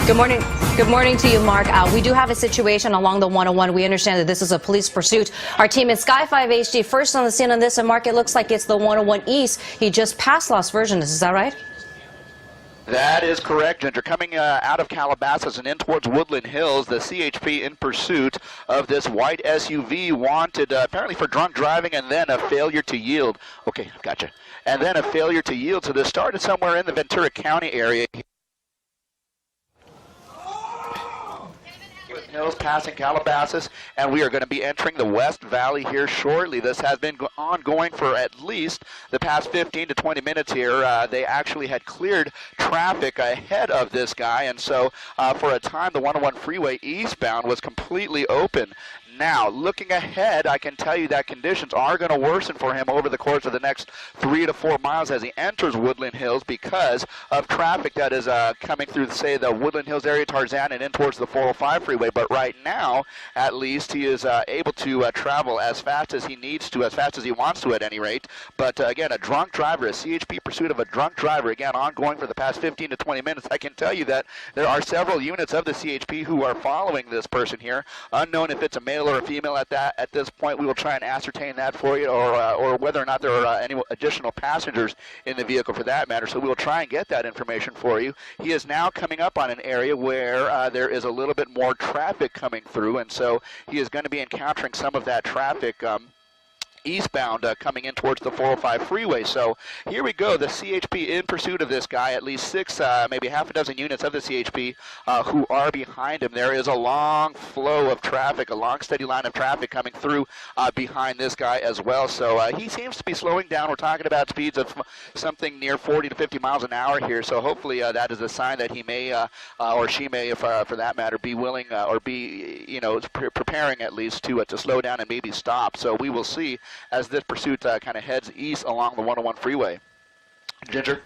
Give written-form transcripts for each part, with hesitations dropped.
Good morning. Good morning to you, Mark. We do have a situation along the 101. We understand that this is a police pursuit. Our team in Sky 5 HD first on the scene on this, and Mark, it looks like it's the 101 East. He just passed Las Virgenes. Is that right? That is correct, Ginger. Coming out of Calabasas and in towards Woodland Hills, the CHP in pursuit of this white SUV wanted apparently for drunk driving and then a failure to yield. Okay, gotcha. And then a failure to yield. So this started somewhere in the Ventura County area. Hills passing Calabasas, and we are going to be entering the West Valley here shortly. This has been ongoing for at least the past 15 to 20 minutes here. They actually had cleared traffic ahead of this guy, and so for a time the 101 freeway eastbound was completely open. Now, looking ahead, I can tell you that conditions are going to worsen for him over the course of the next 3 to 4 miles as he enters Woodland Hills because of traffic that is coming through, say, the Woodland Hills area, Tarzan, and in towards the 405 freeway. But right now, at least, he is able to travel as fast as he needs to, as fast as he wants to at any rate. But again, a drunk driver, a CHP pursuit of a drunk driver, again, ongoing for the past 15 to 20 minutes. I can tell you that there are several units of the CHP who are following this person here. Unknown if it's a male or a female at this point. We will try and ascertain that for you, or whether or not there are any additional passengers in the vehicle for that matter. So we will try and get that information for you. He is now coming up on an area where there is a little bit more traffic coming through, and so he is going to be encountering some of that traffic eastbound coming in towards the 405 freeway. So here we go, the CHP in pursuit of this guy, at least 6, maybe half a dozen units of the CHP who are behind him. There is a long flow of traffic, a long steady line of traffic coming through behind this guy as well. So he seems to be slowing down. We're talking about speeds of something near 40 to 50 miles an hour here. So hopefully that is a sign that he may, or she may, if, for that matter, be willing or be, preparing at least to slow down and maybe stop. So we will see as this pursuit kind of heads east along the 101 freeway. Ginger?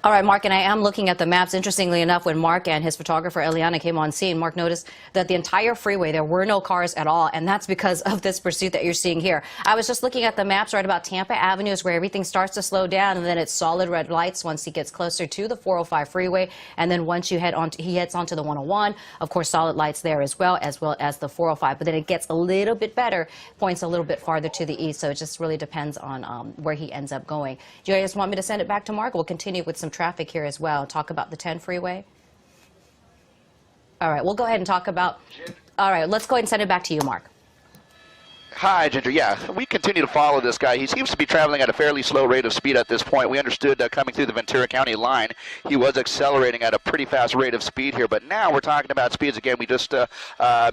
All right, Mark, and I am looking at the maps. Interestingly enough, when Mark and his photographer Eliana came on scene, Mark noticed that the entire freeway, there were no cars at all, and that's because of this pursuit that you're seeing here. I was just looking at the maps right about Tampa Avenue is where everything starts to slow down, and then it's solid red lights once he gets closer to the 405 freeway, and then once he heads onto the 101, of course, solid lights there as well as the 405. But then it gets a little bit better, points a little bit farther to the east, so it just really depends on where he ends up going. Do you guys want me to send it back to Mark? We'll continue with some traffic here as well. Talk about the 10 freeway. All right, we'll go ahead and talk about. All right, let's go ahead and send it back to you, Mark. Hi, Ginger. Yeah, we continue to follow this guy. He seems to be traveling at a fairly slow rate of speed at this point. We understood coming through the Ventura County line, he was accelerating at a pretty fast rate of speed here. But now we're talking about speeds again. We just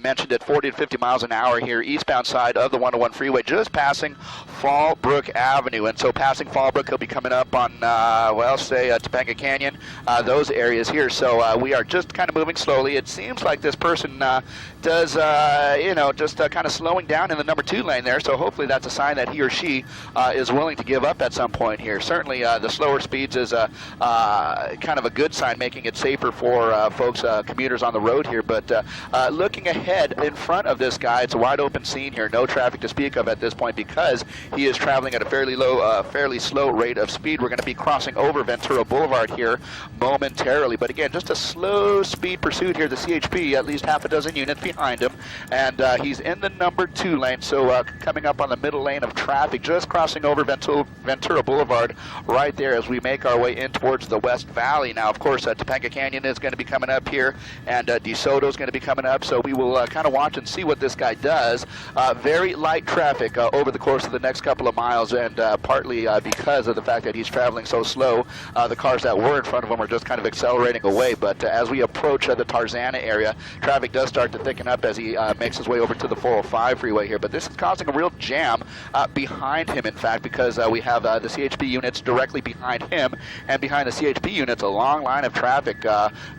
mentioned it, 40 to 50 miles an hour here, eastbound side of the 101 freeway, just passing Fallbrook Avenue. And so passing Fallbrook, he'll be coming up on, say Topanga Canyon, those areas here. So we are just kind of moving slowly. It seems like this person does, just kind of slowing down in the number 2 lane there, so hopefully that's a sign that he or she is willing to give up at some point here. Certainly the slower speeds is kind of a good sign, making it safer for folks, commuters on the road here. But looking ahead in front of this guy, it's a wide open scene here, no traffic to speak of at this point because he is traveling at a fairly slow rate of speed. We're going to be crossing over Ventura Boulevard here momentarily, but again, just a slow speed pursuit here. The CHP, at least half a dozen units behind him, and he's in the number 2 lane. So coming up on the middle lane of traffic, just crossing over Ventura Boulevard right there as we make our way in towards the West Valley. Now, of course, Topanga Canyon is going to be coming up here, and DeSoto is going to be coming up, so we will kind of watch and see what this guy does. Very light traffic over the course of the next couple of miles, and partly because of the fact that he's traveling so slow, the cars that were in front of him are just kind of accelerating away. But as we approach the Tarzana area, traffic does start to thicken up as he makes his way over to the 405 freeway here. But this is causing a real jam behind him, in fact, because we have the CHP units directly behind him, and behind the CHP units a long line of traffic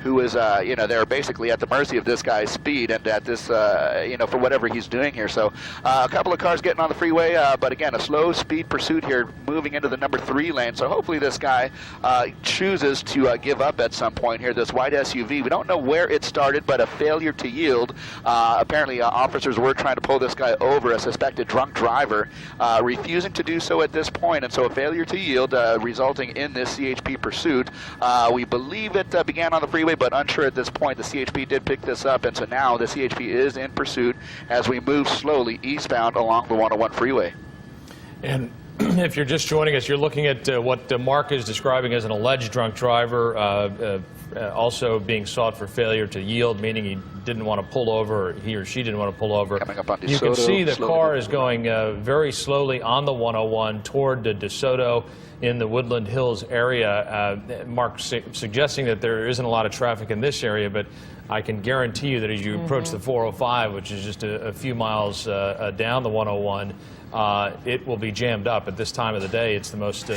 who is, they're basically at the mercy of this guy's speed and at this, for whatever he's doing here. So a couple of cars getting on the freeway, but again, a slow speed pursuit here moving into the number 3 lane. So hopefully this guy chooses to give up at some point here, this white SUV. We don't know where it started, but a failure to yield. Apparently officers were trying to pull this guy over suspected drunk driver, refusing to do so at this point, and so a failure to yield, resulting in this CHP pursuit. We believe it began on the freeway, but unsure at this point. The CHP did pick this up, and so now the CHP is in pursuit as we move slowly eastbound along the 101 freeway. And if you're just joining us, you're looking at what Mark is describing as an alleged drunk driver, also being sought for failure to yield, meaning he didn't want to pull over, or he or she didn't want to pull over. Coming up on DeSoto, you can see the car is going very slowly on the 101 toward DeSoto in the Woodland Hills area. Mark suggesting that there isn't a lot of traffic in this area, but I can guarantee you that as you approach the 405, which is just a few miles down the 101, it will be jammed up at this time of the day. It's the most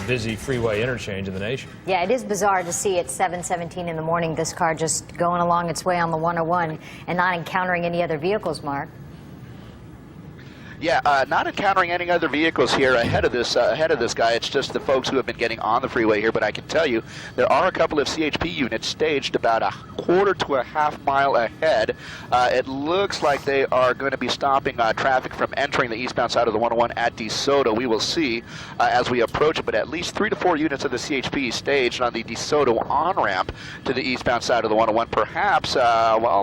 busy freeway interchange in the nation. Yeah, it is bizarre to see at 7:17 in the morning this car just going along its way on the 101 and not encountering any other vehicles, Mark. Yeah, not encountering any other vehicles here ahead of this guy. It's just the folks who have been getting on the freeway here. But I can tell you, there are a couple of CHP units staged about a quarter to a half mile ahead. It looks like they are going to be stopping traffic from entering the eastbound side of the 101 at DeSoto. We will see as we approach it, but at least 3 to 4 units of the CHP staged on the DeSoto on-ramp to the eastbound side of the 101. Perhaps,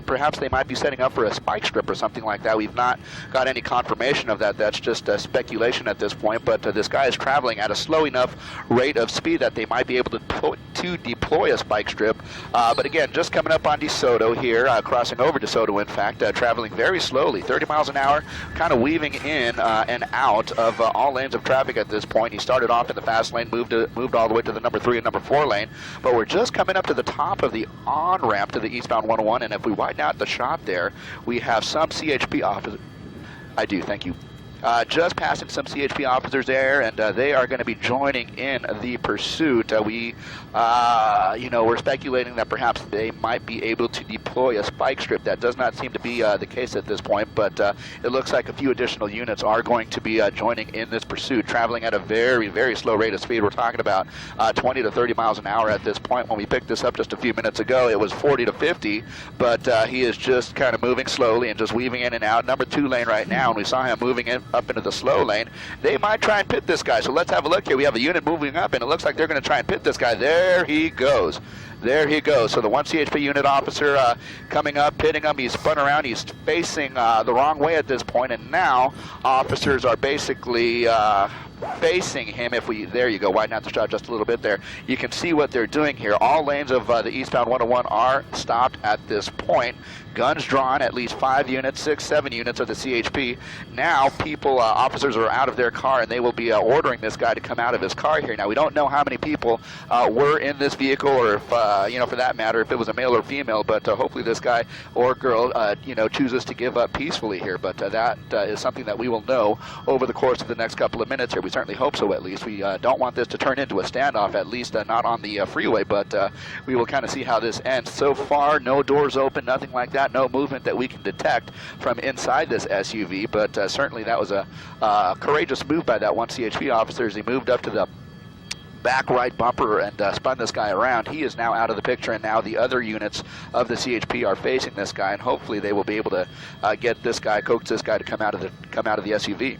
perhaps they might be setting up for a spike strip or something like that. We've not got any confirmation of that. That's just speculation at this point, but this guy is traveling at a slow enough rate of speed that they might be able to deploy a spike strip. But again, just coming up on DeSoto here, crossing over DeSoto, in fact, traveling very slowly, 30 miles an hour, kind of weaving in and out of all lanes of traffic at this point. He started off in the fast lane, moved all the way to the number 3 and number 4 lane, but we're just coming up to the top of the on-ramp to the eastbound 101, and if we widen out the shot there, we have some CHP officers. I do, thank you. Just passing some CHP officers there, and they are going to be joining in the pursuit. We're speculating that perhaps they might be able to deploy a spike strip. That does not seem to be the case at this point, but it looks like a few additional units are going to be joining in this pursuit, traveling at a very, very slow rate of speed. We're talking about 20 to 30 miles an hour at this point. When we picked this up just a few minutes ago, it was 40 to 50, but he is just kind of moving slowly and just weaving in and out. Number 2 lane right now, and we saw him moving in up into the slow lane. They might try and pit this guy, so let's have a look here. We have a unit moving up, and it looks like they're going to try and pit this guy. There he goes. There he goes. So the 1 CHP unit officer coming up, pitting him. He's spun around. He's facing the wrong way at this point, and now officers are basically facing him. There you go, widen out the shot just a little bit there. You can see what they're doing here. All lanes of the eastbound 101 are stopped at this point. Guns drawn, at least 5 units, 6, 7 units of the CHP. Now officers are out of their car, and they will be ordering this guy to come out of his car here. Now, we don't know how many people were in this vehicle, or if, for that matter, if it was a male or female, but hopefully this guy or girl, chooses to give up peacefully here. But that is something that we will know over the course of the next couple of minutes here. We certainly hope so, at least. We don't want this to turn into a standoff, at least not on the freeway, but we will kind of see how this ends. So far, no doors open, nothing like that, no movement that we can detect from inside this SUV, but certainly that was a courageous move by that 1 CHP officer as he moved up to the back right bumper and spun this guy around. He is now out of the picture, and now the other units of the CHP are facing this guy, and hopefully they will be able to coax this guy to come out of the SUV.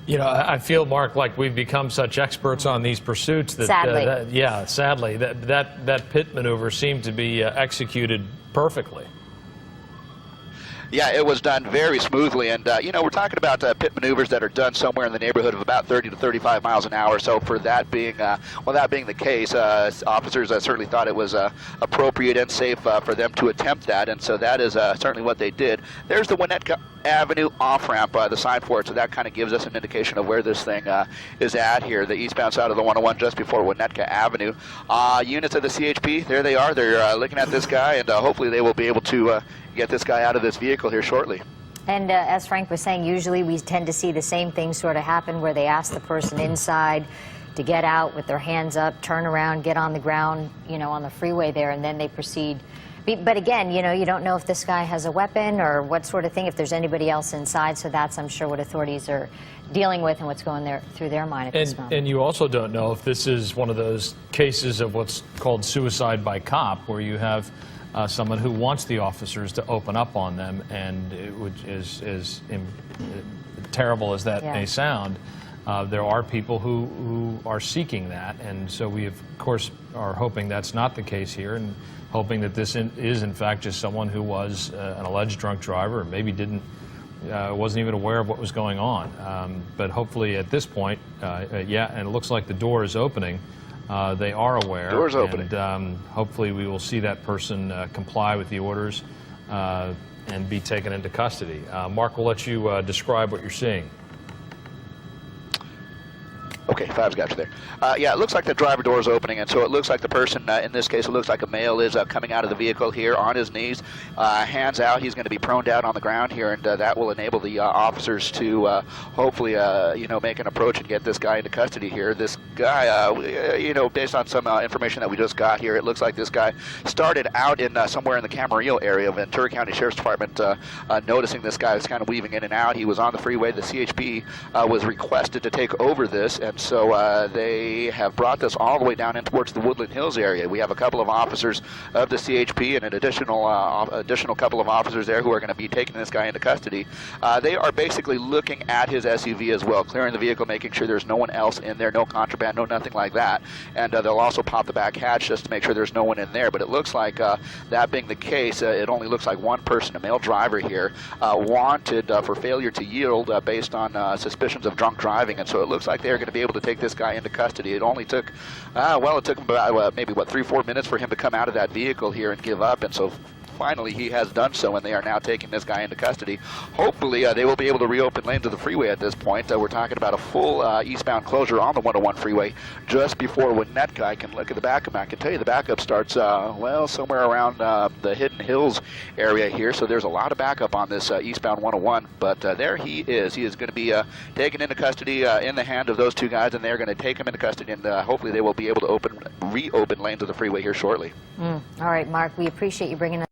You know, I feel, Mark, like we've become such experts on these pursuits that, sadly, that pit maneuver seemed to be executed perfectly. Yeah, it was done very smoothly, and we're talking about pit maneuvers that are done somewhere in the neighborhood of about 30 to 35 miles an hour. So for that being, that being the case, officers certainly thought it was appropriate and safe for them to attempt that, and so that is certainly what they did. There's the Winnetka Avenue off-ramp, the sign for it, so that kind of gives us an indication of where this thing is at here, the eastbound side of the 101 just before Winnetka Avenue. Units of the CHP, there they are. They're looking at this guy, and hopefully they will be able to get this guy out of this vehicle here shortly. And as Frank was saying, usually we tend to see the same thing sort of happen where they ask the person inside to get out with their hands up, turn around, get on the ground, you know, on the freeway there, and then they proceed. But again, you know, you don't know if this guy has a weapon or what sort of thing, if there's anybody else inside. So that's, I'm sure, what authorities are dealing with and what's going through their mind at this moment. And you also don't know if this is one of those cases of what's called suicide by cop, where you have someone who wants the officers to open up on them, and which is terrible as that may sound. There are people who are seeking that, and so we, of course, are hoping that's not the case here, and hoping that this is, in fact, just someone who was an alleged drunk driver, or maybe wasn't even aware of what was going on. But hopefully, at this point, yeah, and it looks like the door is opening. They are aware. Door's opening. And hopefully, we will see that person comply with the orders and be taken into custody. Mark, we'll let you describe what you're seeing. Okay, Five's got you there. Yeah, it looks like the driver door is opening, and so it looks like the person, in this case, it looks like a male, is coming out of the vehicle here on his knees, hands out. He's going to be prone down on the ground here, and that will enable the officers to hopefully, you know, make an approach and get this guy into custody here. This guy, you know, based on some information that we just got here, it looks like this guy started out in somewhere in the Camarillo area of Ventura County Sheriff's Department, noticing this guy was kind of weaving in and out. He was on the freeway. The CHP was requested to take over this, and so they have brought this all the way down in towards the Woodland Hills area. We have a couple of officers of the CHP and an additional couple of officers there who are going to be taking this guy into custody. They are basically looking at his SUV as well, clearing the vehicle, making sure there's no one else in there, no contraband, no nothing like that. And they'll also pop the back hatch just to make sure there's no one in there. But it looks like that being the case, it only looks like one person, a male driver here, wanted for failure to yield based on suspicions of drunk driving. And so it looks like they're going to be able to take this guy into custody. It only took, well, it took him about maybe, 3-4 minutes for him to come out of that vehicle here and give up. And so finally he has done so, and they are now taking this guy into custody. Hopefully they will be able to reopen lanes of the freeway at this point. We're talking about a full eastbound closure on the 101 freeway just before Winnetka. I can look at the backup. I can tell you the backup starts, well, somewhere around the Hidden Hills area here. So there's a lot of backup on this eastbound 101. But there he is. He is going to be taken into custody in the hand of those two guys, and they're going to take him into custody, and hopefully they will be able to reopen lanes of the freeway here shortly. All right, Mark, we appreciate you bringing us